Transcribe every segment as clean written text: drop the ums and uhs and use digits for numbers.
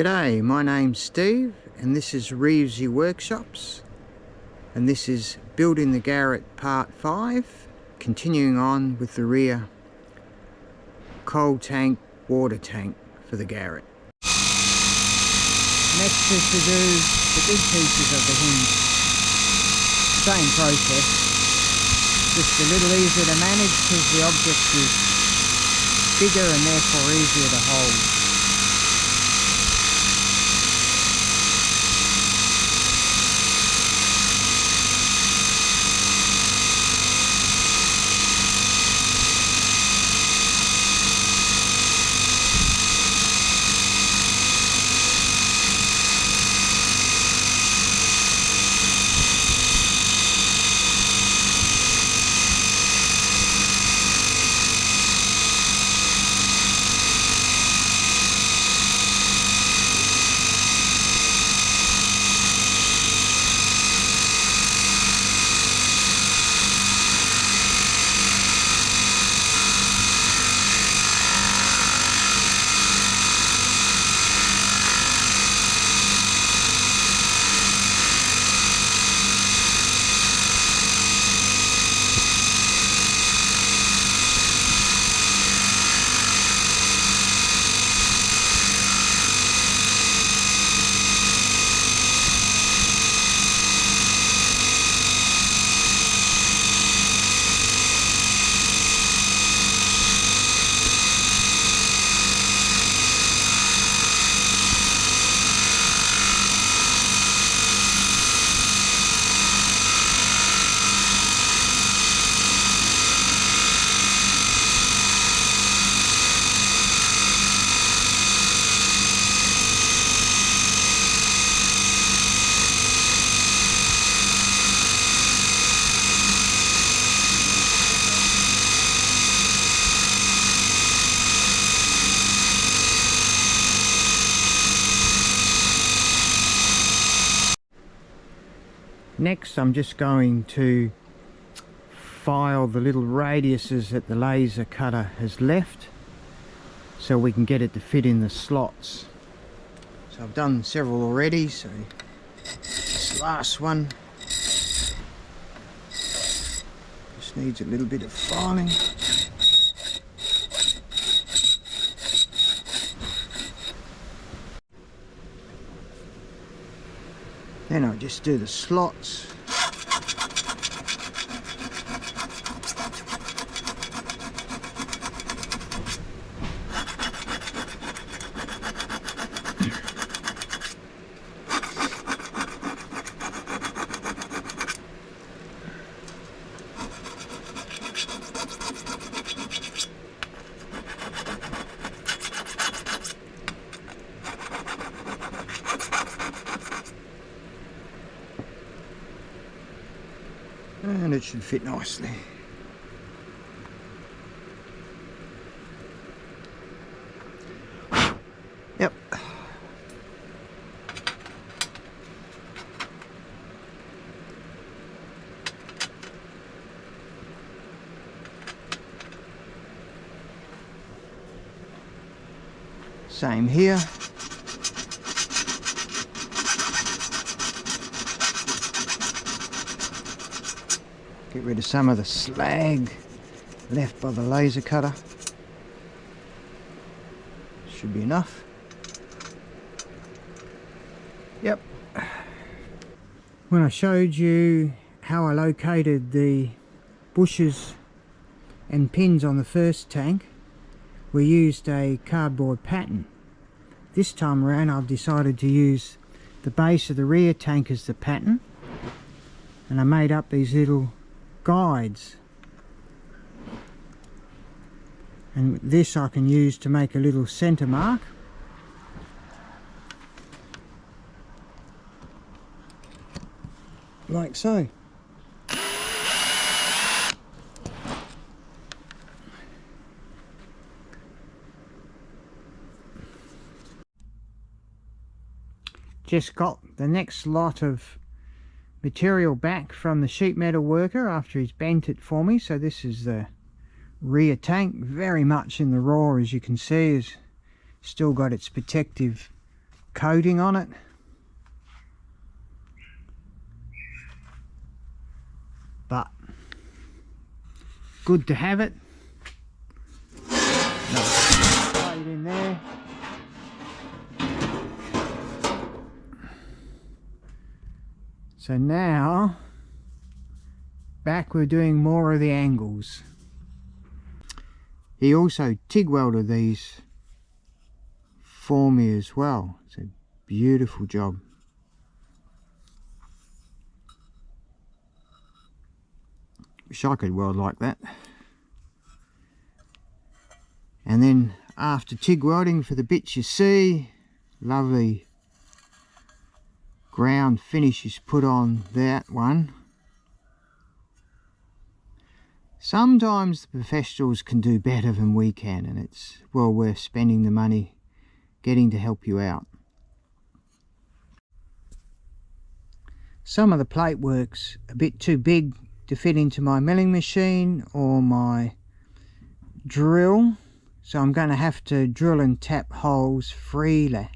G'day, my name's Steve and this is Reevesy Workshops, and this is building the Garratt part 5, continuing on with the rear coal tank, water tank for the Garratt. Next is to do the big pieces of the hinge. Same process, just a little easier to manage because the object is bigger and therefore easier to hold. Next I'm just going to file the little radiuses that the laser cutter has left so we can get it to fit in the slots. So I've done several already, so this last one just needs a little bit of filing. Then I'll just do the slots. And it should fit nicely. Yep. Same here. Get rid of some of the slag left by the laser cutter. Should be enough. Yep. When I showed you how I located the bushes and pins on the first tank, we used a cardboard pattern. This time around I've decided to use the base of the rear tank as the pattern, and I made up these little guides, and this I can use to make a little center mark. Like so. Just got the next lot of material back from the sheet metal worker after he's bent it for me. So this is the rear tank, very much in the raw, as you can see, has still got its protective coating on it. But good to have it. Slide it in there. So now back, we're doing more of the angles. He also TIG welded these for me as well. It's a beautiful job. Wish I could weld like that. And then after TIG welding for the bits you see, lovely ground finish is put on that one. Sometimes the professionals can do better than we can, and it's well worth spending the money getting to help you out. Some of the plate work's a bit too big to fit into my milling machine or my drill, so I'm going to have to drill and tap holes freehand.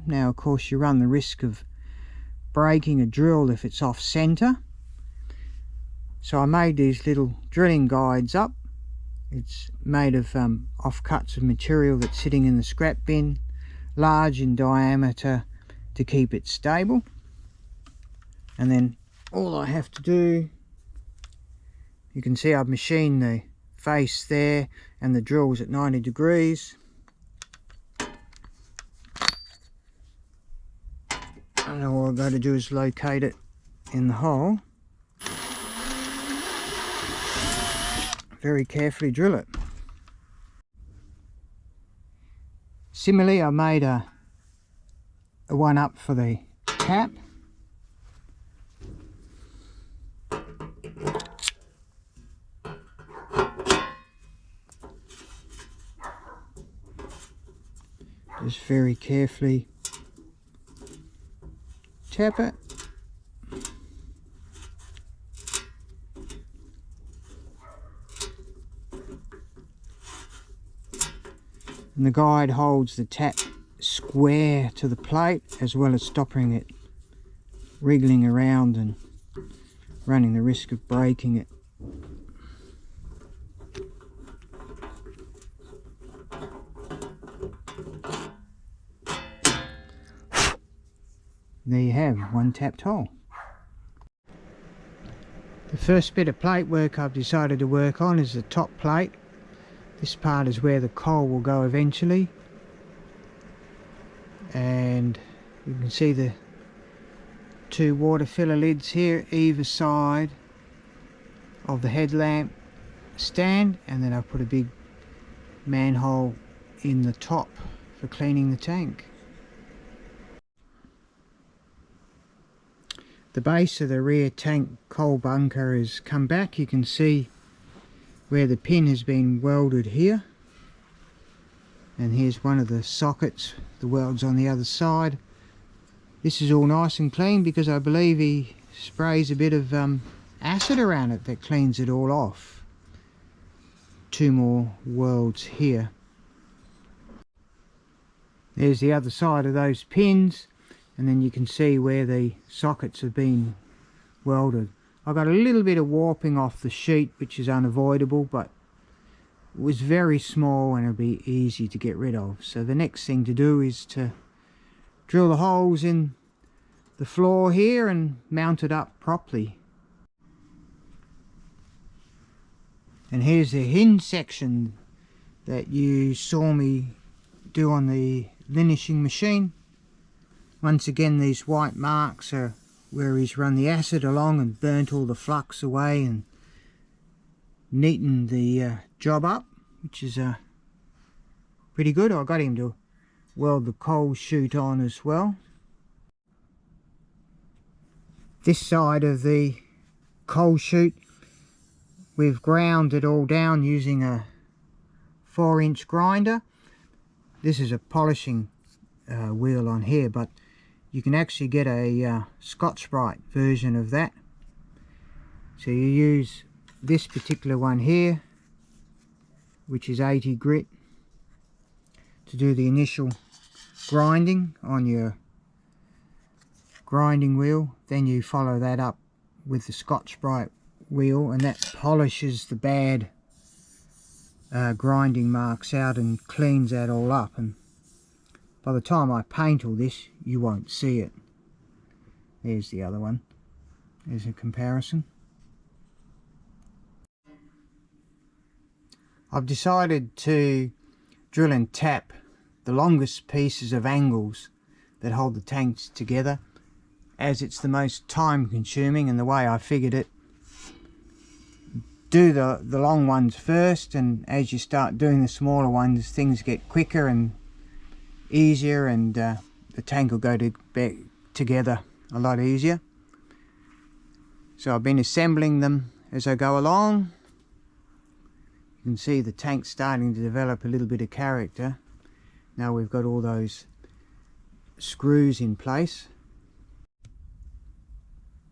Now of course you run the risk of breaking a drill if it's off center, so I made these little drilling guides up. It's made of offcuts of material that's sitting in the scrap bin, large in diameter to keep it stable. And then all I have to do, you can see I've machined the face there and the drill's at 90 degrees. And all I've got to do is locate it in the hole. Very carefully drill it. Similarly, I made a one up for the tap. Just very carefully tap it. And the guide holds the tap square to the plate, as well as stopping it wriggling around and running the risk of breaking it. There you have one tapped hole. The first bit of plate work I've decided to work on is the top plate. This part is where the coal will go eventually, and you can see the two water filler lids here either side of the headlamp stand, and then I've put a big manhole in the top for cleaning the tank. The base of the rear tank coal bunker has come back. You can see where the pin has been welded here, and here's one of the sockets, the welds on the other side. This is all nice and clean because I believe he sprays a bit of acid around it that cleans it all off. Two more welds here. There's the other side of those pins, and then you can see where the sockets have been welded. I got a little bit of warping off the sheet, which is unavoidable, but it was very small and it'll be easy to get rid of. So the next thing to do is to drill the holes in the floor here and mount it up properly. And here's the hinge section that you saw me do on the linishing machine. Once again, these white marks are where he's run the acid along and burnt all the flux away and neatened the job up, which is pretty good. I got him to weld the coal chute on as well. This side of the coal chute, we've ground it all down using a 4-inch grinder. This is a polishing wheel on here, but you can actually get a Scotch-Brite version of that. So you use this particular one here, which is 80 grit, to do the initial grinding on your grinding wheel, then you follow that up with the Scotch-Brite wheel, and that polishes the bad grinding marks out and cleans that all up, and by the time I paint all this you won't see it. There's the other one. There's a comparison. I've decided to drill and tap the longest pieces of angles that hold the tanks together, as it's the most time consuming, and the way I figured it, do the long ones first, and as you start doing the smaller ones things get quicker and easier, and the tank will go together a lot easier. So I've been assembling them as I go along. You can see the tank starting to develop a little bit of character. Now we've got all those screws in place.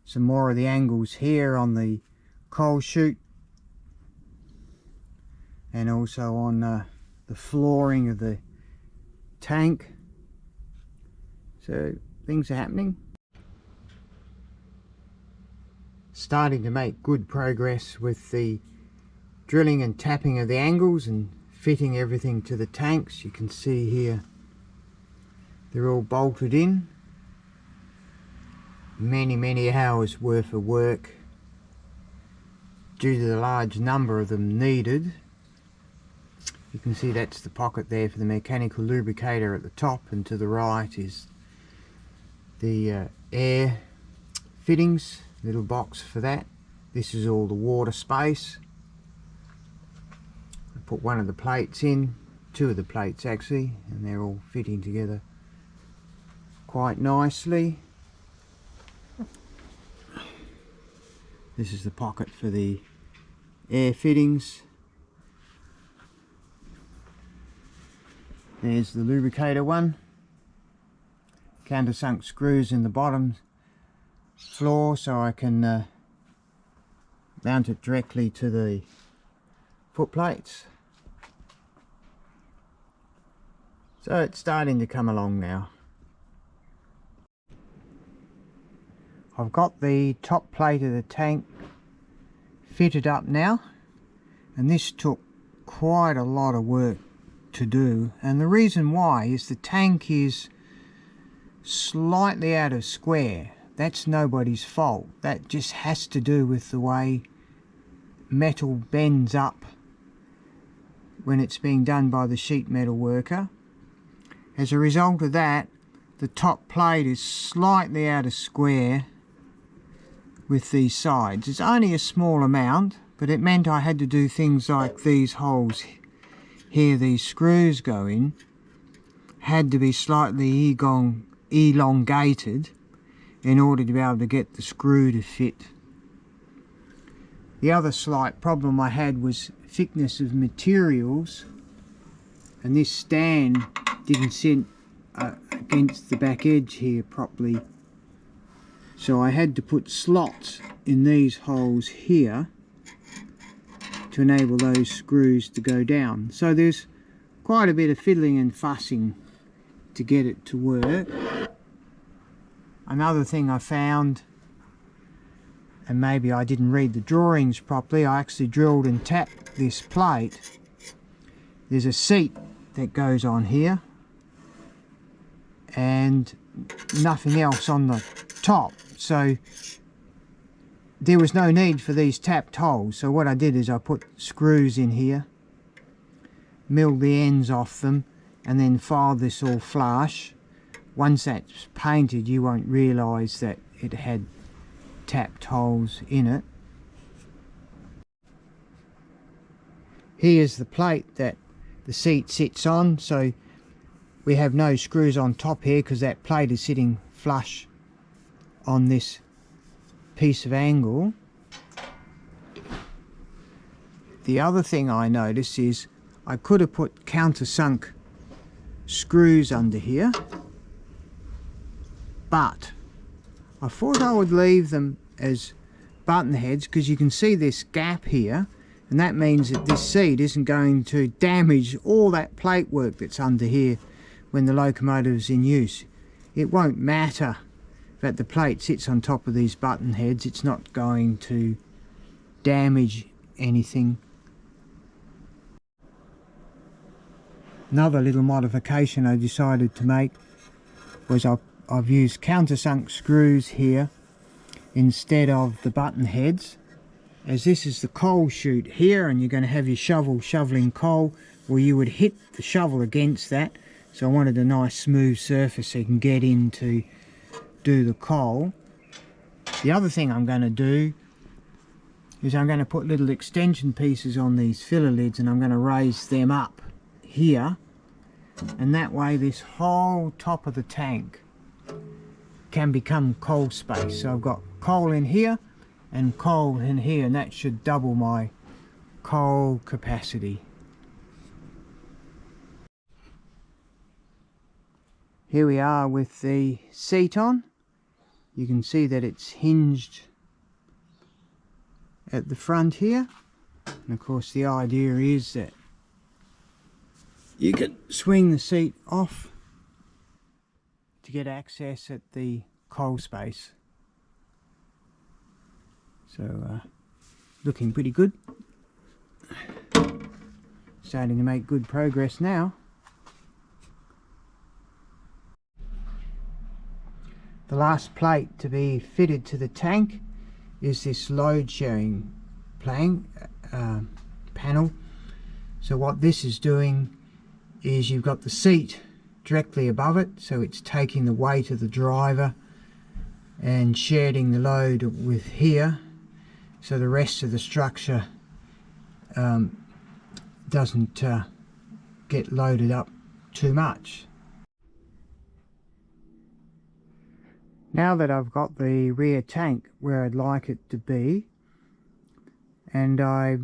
Some more of the angles here on the coal chute, and also on the flooring of the tank. So things are happening. Starting to make good progress with the drilling and tapping of the angles and fitting everything to the tanks. You can see here they're all bolted in. Many hours worth of work due to the large number of them needed. You can see that's the pocket there for the mechanical lubricator at the top, and to the right is the air fittings, little box for that. This is all the water space. I put one of the plates in, two of the plates actually, and they're all fitting together quite nicely. This is the pocket for the air fittings. There's the lubricator one. Countersunk screws in the bottom floor so I can mount it directly to the foot plates. So it's starting to come along now. I've got the top plate of the tank fitted up now, and this took quite a lot of work to do, and the reason why is the tank is slightly out of square. That's nobody's fault. That just has to do with the way metal bends up when it's being done by the sheet metal worker. As a result of that, the top plate is slightly out of square with these sides. It's only a small amount, but it meant I had to do things like these holes here, these screws go in, had to be slightly elongated in order to be able to get the screw to fit. The other slight problem I had was thickness of materials, and this stand didn't sit against the back edge here properly, so I had to put slots in these holes here to enable those screws to go down. So there's quite a bit of fiddling and fussing to get it to work. Another thing I found, and maybe I didn't read the drawings properly, I actually drilled and tapped this plate. There's a seat that goes on here and nothing else on the top, so there was no need for these tapped holes. So what I did is I put screws in here, milled the ends off them, and then filed this all flush. Once that's painted you won't realise that it had tapped holes in it. Here's the plate that the seat sits on, so we have no screws on top here because that plate is sitting flush on this piece of angle. The other thing I noticed is I could have put countersunk screws under here, but I thought I would leave them as button heads because you can see this gap here, and that means that this seat isn't going to damage all that plate work that's under here when the locomotive is in use. It won't matter that the plate sits on top of these button heads, it's not going to damage anything. Another little modification I decided to make was I've used countersunk screws here instead of the button heads. As this is the coal chute here, and you're going to have your shovel shoveling coal, well, you would hit the shovel against that. So I wanted a nice smooth surface so you can get in to do the coal. The other thing I'm going to do is I'm going to put little extension pieces on these filler lids, and I'm going to raise them up here, and that way this whole top of the tank can become coal space. So I've got coal in here and coal in here, and that should double my coal capacity. Here we are with the seat on. You can see that it's hinged at the front here, and of course the idea is that you can swing the seat off to get access at the coal space. So looking pretty good. Starting to make good progress now. The last plate to be fitted to the tank is this load sharing panel. So what this is doing is you've got the seat directly above it, so it's taking the weight of the driver and sharing the load with here, so the rest of the structure doesn't get loaded up too much. Now that I've got the rear tank where I'd like it to be, and I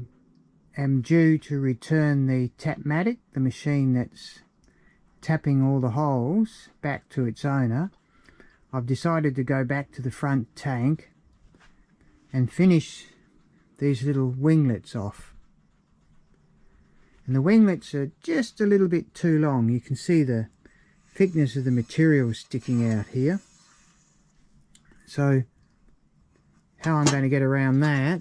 am due to return the Tapmatic, the machine that's tapping all the holes, back to its owner, I've decided to go back to the front tank and finish these little winglets off. And the winglets are just a little bit too long. You can see the thickness of the material sticking out here. So how I'm going to get around that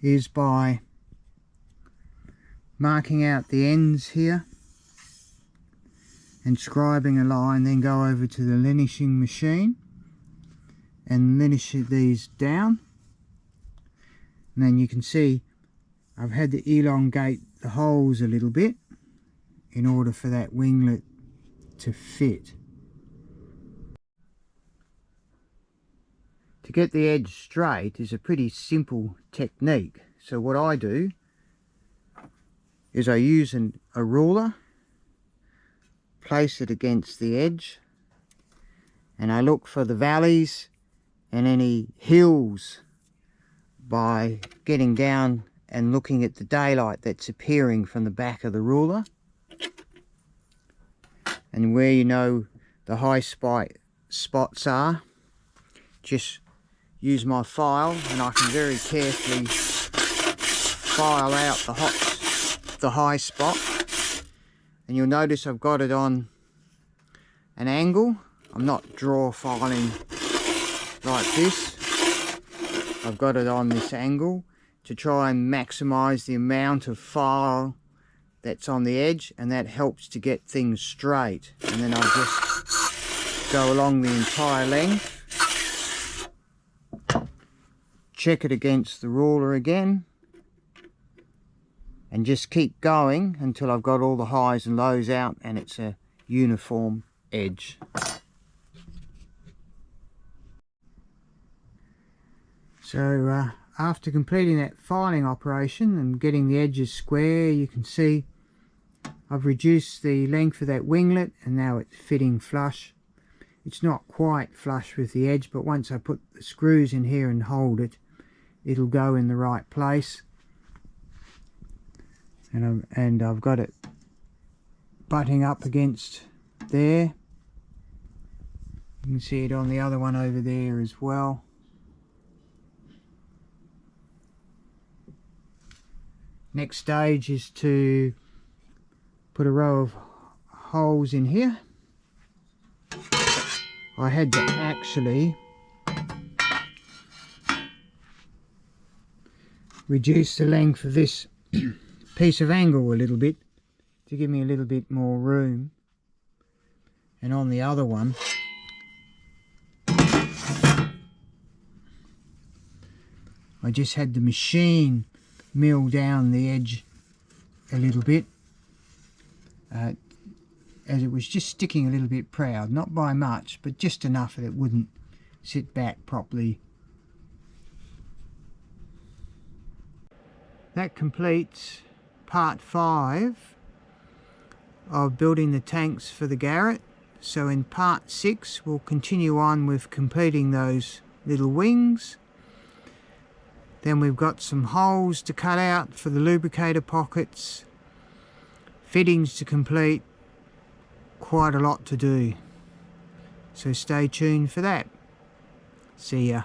is by marking out the ends here and scribing a line, then go over to the linishing machine and linish these down. And then you can see I've had to elongate the holes a little bit in order for that winglet to fit. To get the edge straight is a pretty simple technique. So what I do is I use a ruler, place it against the edge, and I look for the valleys and any hills by getting down and looking at the daylight that's appearing from the back of the ruler. And where you know the high spots are, just use my file and I can very carefully file out the high spot. And you'll notice I've got it on an angle. I'm not draw filing like this. I've got it on this angle to try and maximize the amount of file that's on the edge, and that helps to get things straight. And then I'll just go along the entire length, check it against the ruler again, and just keep going until I've got all the highs and lows out and it's a uniform edge. So after completing that filing operation and getting the edges square, you can see I've reduced the length of that winglet and now it's fitting flush. It's not quite flush with the edge, but once I put the screws in here and hold it, it'll go in the right place. And I've got it butting up against there. You can see it on the other one over there as well. Next stage is to put a row of holes in here. I had to actually reduce the length of this piece of angle a little bit to give me a little bit more room, and on the other one I just had the machine mill down the edge a little bit, as it was just sticking a little bit proud, not by much but just enough that it wouldn't sit back properly. That completes part 5 of building the tanks for the Garratt. So in part 6 we'll continue on with completing those little wings. Then we've got some holes to cut out for the lubricator pockets, fittings to complete, quite a lot to do. So stay tuned for that. See ya.